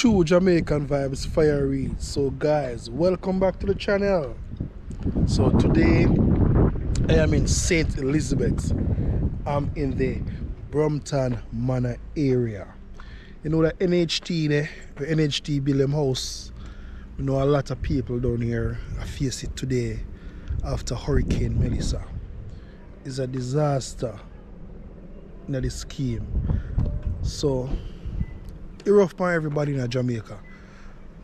True Jamaican Vibes, Fire Reid. So guys, welcome back to the channel. So today I am in St. Elizabeth. I'm in the Brompton Manor area. You know the N.H.T there, the N.H.T build them house. We know a lot of people down here face it today after Hurricane Melissa. It's a disaster in the scheme. So it's rough for everybody in Jamaica.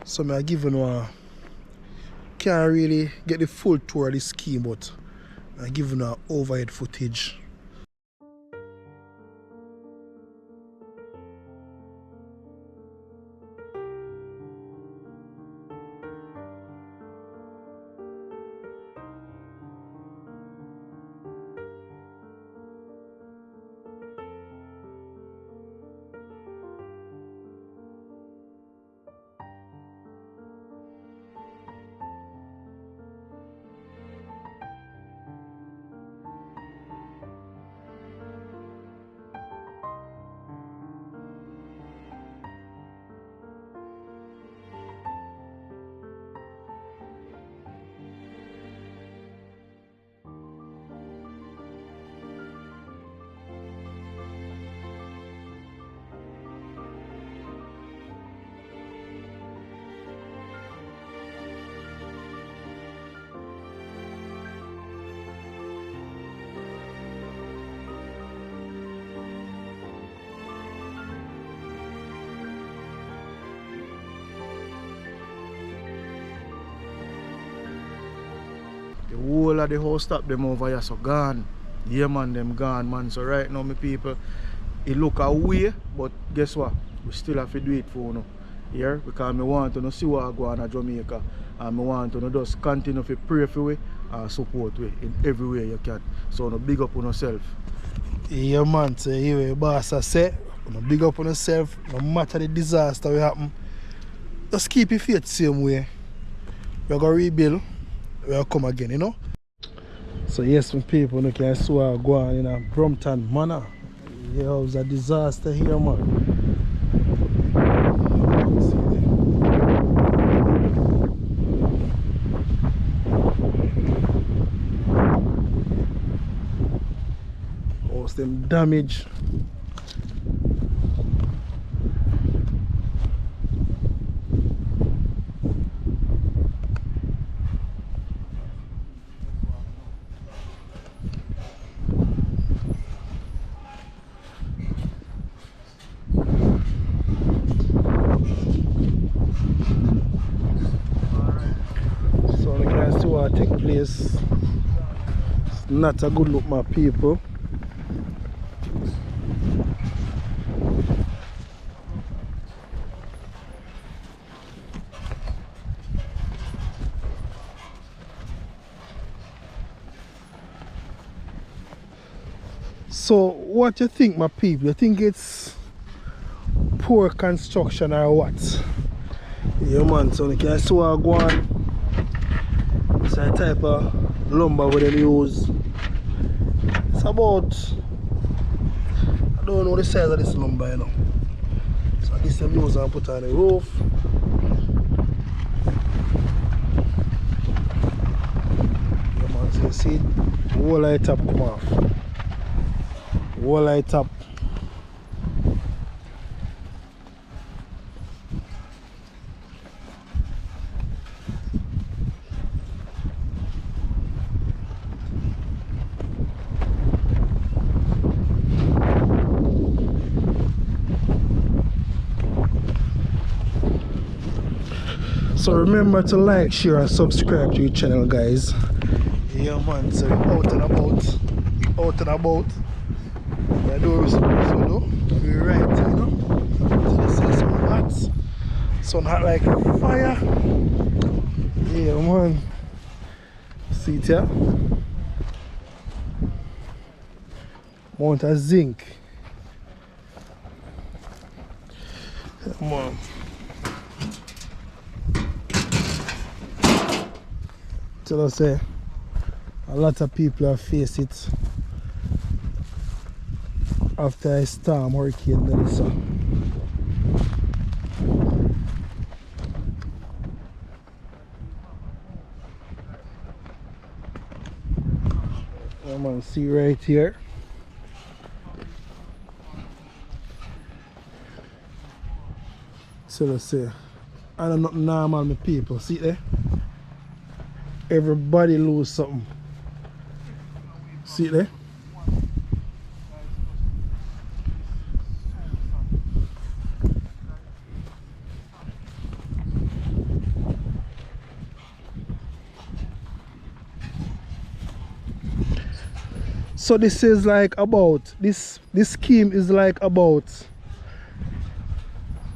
So I give you can't really get the full tour of the scheme, but I give you overhead footage. The whole of the house stop them over here, so gone. Yeah man, them gone man. So right now my people, it look away, but guess what? We still have to do it for now. Here, because I want to see what I go on in Jamaica. And I want to just continue to pray for we and support we in every way you can. So no big up on yourself. Yeah man, so here the boss I say, no big up on yourself, no matter the disaster will happen. Just keep your faith the same way. We're gonna rebuild. We'll come again, you know. So yes, my people, you can see what go on in a Brompton Manor. Yeah, it was a disaster here, man. House them damage. What take place. It's not a good look, my people. So what you think, my people? You think it's poor construction or what? Yeah man, so you can see what go on. It's a type of lumber where they use. It's about, I don't know the size of this lumber, you know. So this they use and put on the roof. Yeah man, so you see the whole light up come off. Whole light up. So remember to like, share and subscribe to your channel, guys. Yeah man, so out and about. Out and about. Yeah, do what we're supposed to do. We're right, you know. So this is sun hot. Sun hot like fire. Yeah man. See it here? Mount of zinc. Yeah man. Tell us a lot of people have faced it after a storm, Hurricane Melissa. man, see right here. So let's say, I don't know normal my people, see there? Everybody lose something. See there? So this is like about, this scheme is like about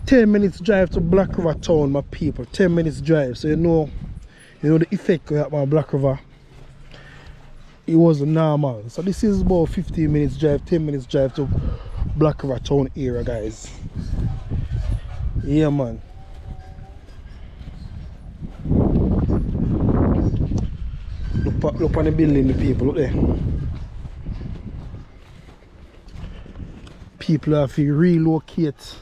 10 minutes drive to Black River town, my people. 10 minutes drive. So you know the effect of my Black River. It was normal. So this is about 15 minutes drive, 10 minutes drive to Black River town area, guys. Yeah, man. Look on the building, the people, look there. People have to relocate.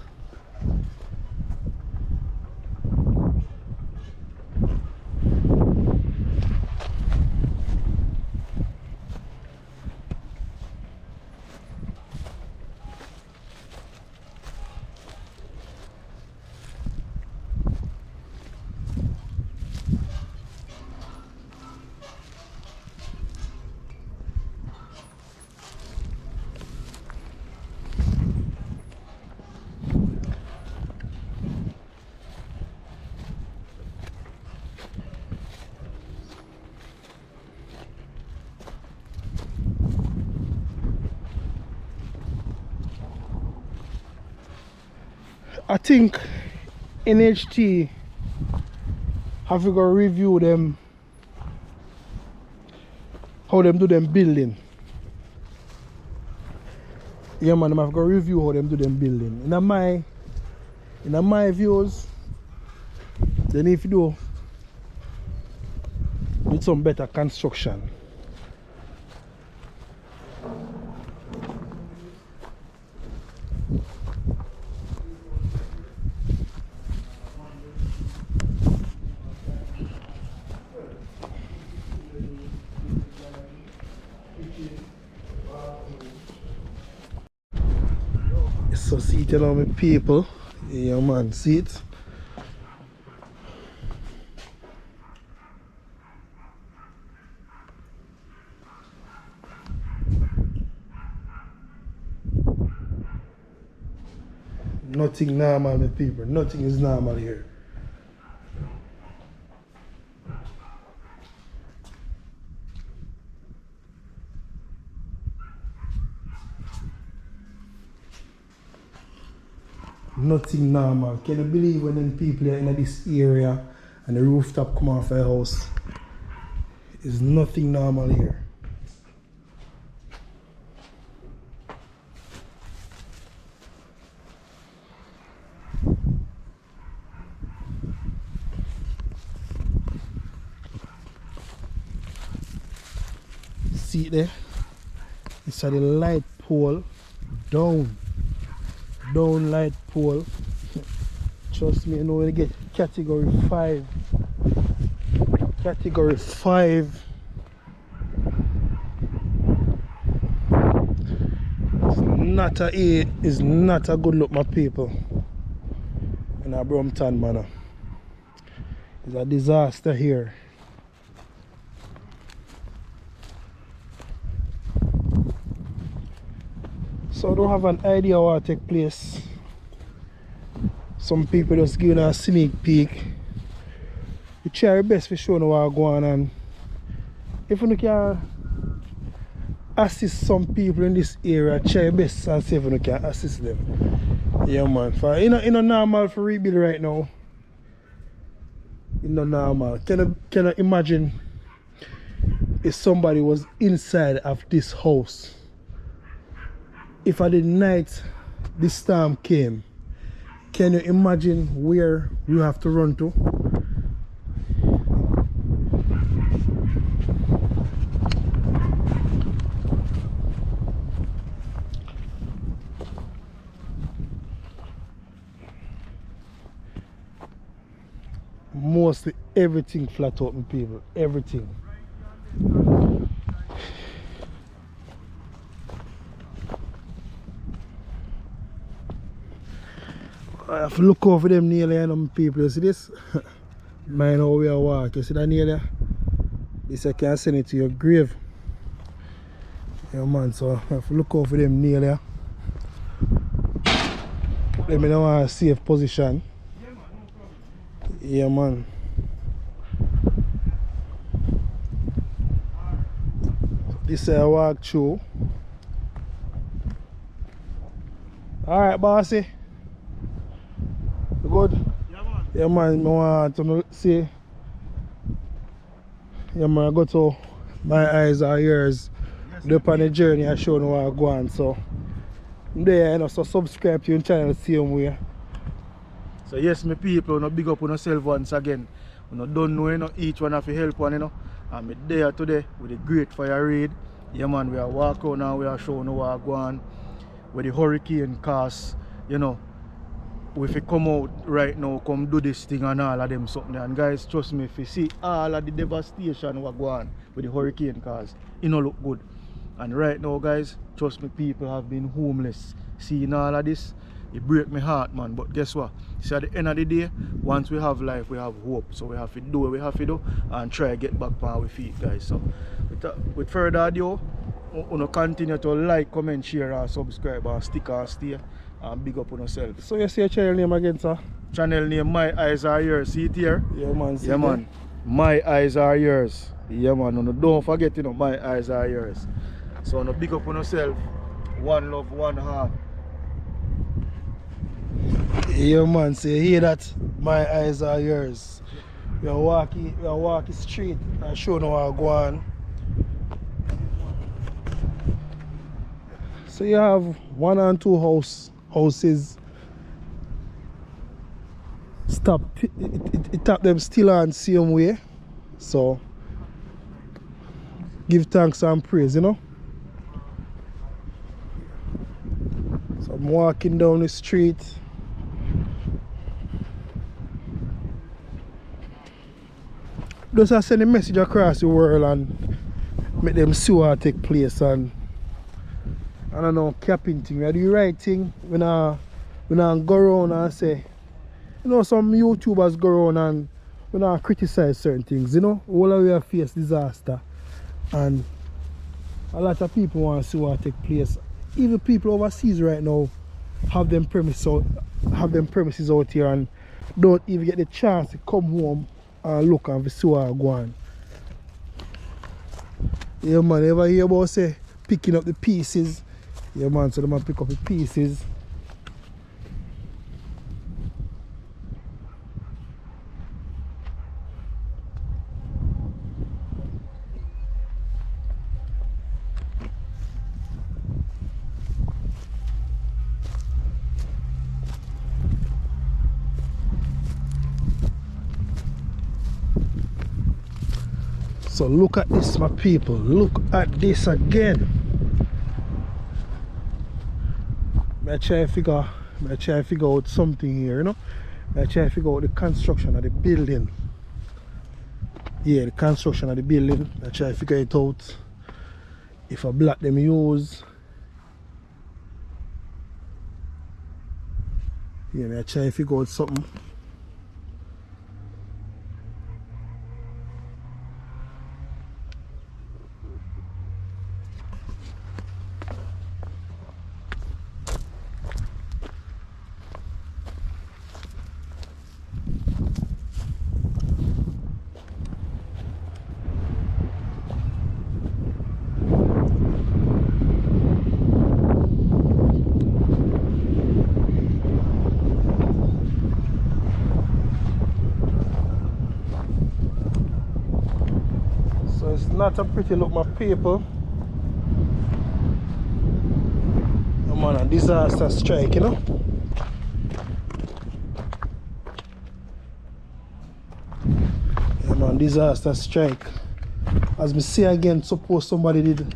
I think N.H.T have to go review them, how them do them building. Yeah, man, I have to go review how them do them building. In my views, they need to do with some better construction. So see it, you know, my people. Yeah, man, see it. Nothing normal, my people. Nothing is normal here. Nothing normal. Can you believe when them people are in this area and the rooftop come off the house? There's nothing normal here. See it there? It's at the light pole down light pole. Trust me, you know when you get category 5. Category 5. It's not a good look, my people. In a Brompton Manor. It's a disaster here. So I don't have an idea what will take place. Some people just giving a sneak peek. We try our best to show you what going on, and if you can assist some people in this area, try your best and see if you can assist them. Yeah, man. For it's not normal for rebuild right now. It's not normal. Can you imagine if somebody was inside of this house? If at the night the storm came, can you imagine where you have to run to? Mostly everything flat out, people. Everything. have to look over them nearly, you know, my people. You see this? Mind how we are walk. You see that nearly? This I can send it to your grave. Yeah, man. So I have to look over them nearly. Put them in a safe position. Yeah, man. This I walk through. Alright, bossy. You good? Yeah, man. Yeah, man. I want to see. Yeah, man. I go to my eyes are yours. Yes, up on the journey, I show you where I go on. So, I'm there, you know, so subscribe to your channel the same way. So, yes, my people, no big up on yourself once again. You know, don't know, you know, each one have to help one, you know. I'm there today with the great Fire Reid. Yeah, man, we are walking now, we are showing you where I go on. With the hurricane cause, you know, if you come out right now, come do this thing and all of them something. And guys, trust me, if you see all of the devastation what go on with the hurricane cause, it don't look good. And right now, guys, trust me, people have been homeless. Seeing all of this, it breaks my heart, man. But guess what? See, at the end of the day, once we have life, we have hope. So we have to do what we have to do and try to get back on our feet, guys. So with further ado, you continue to like, comment, share, and subscribe, and stick and stay, and big up on yourself. So you see your channel name again, sir? Channel name My Eyes Are Yours. See it here? Yeah, man. Yeah, man. My Eyes Are Yours. Yeah, man. No, don't forget, you know, My Eyes Are Yours. So no, big up on yourself. One love, one heart. Yeah, man. So you hear that? My eyes are yours. We are walking street and showing how I go on. So you have 1 and 2 houses. Stop it tap them still on same way. So give thanks and praise, you know. So I'm walking down the street. Just I send a message across the world and make them see what take place, and I don't know, capping thing. We do the right thing. We not go around and say, you know, some YouTubers go around and we not criticize certain things, you know. All of we have faced disaster and a lot of people want to see what take place. Even people overseas right now have them premises out here and don't even get the chance to come home and look and see what go on. Yeah, man, ever hear about say picking up the pieces? Yeah, man, so they might pick up the pieces. So look at this, my people. Look at this again. I try to figure out something here, you know. I try to figure out the construction of the building. Yeah, the construction of the building. I try to figure it out. If a block them use. Yeah, I try to figure out something. It's not a pretty look, my people. I'm on a disaster strike, you know. I'm on disaster strike. As me say again, suppose somebody did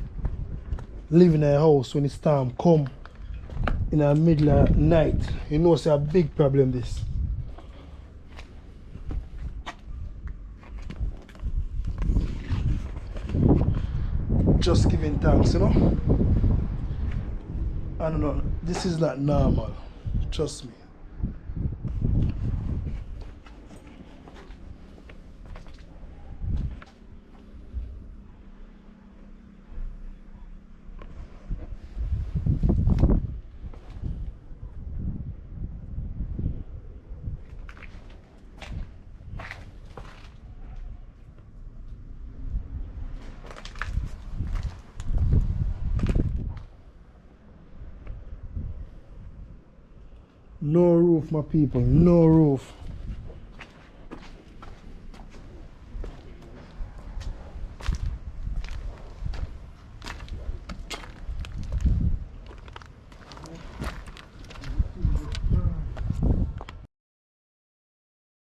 live in a house when the storm come in the middle of the night. You know, it's a big problem this. Just giving thanks, you know. I don't know, this is not normal, trust me. No roof, my people, no roof.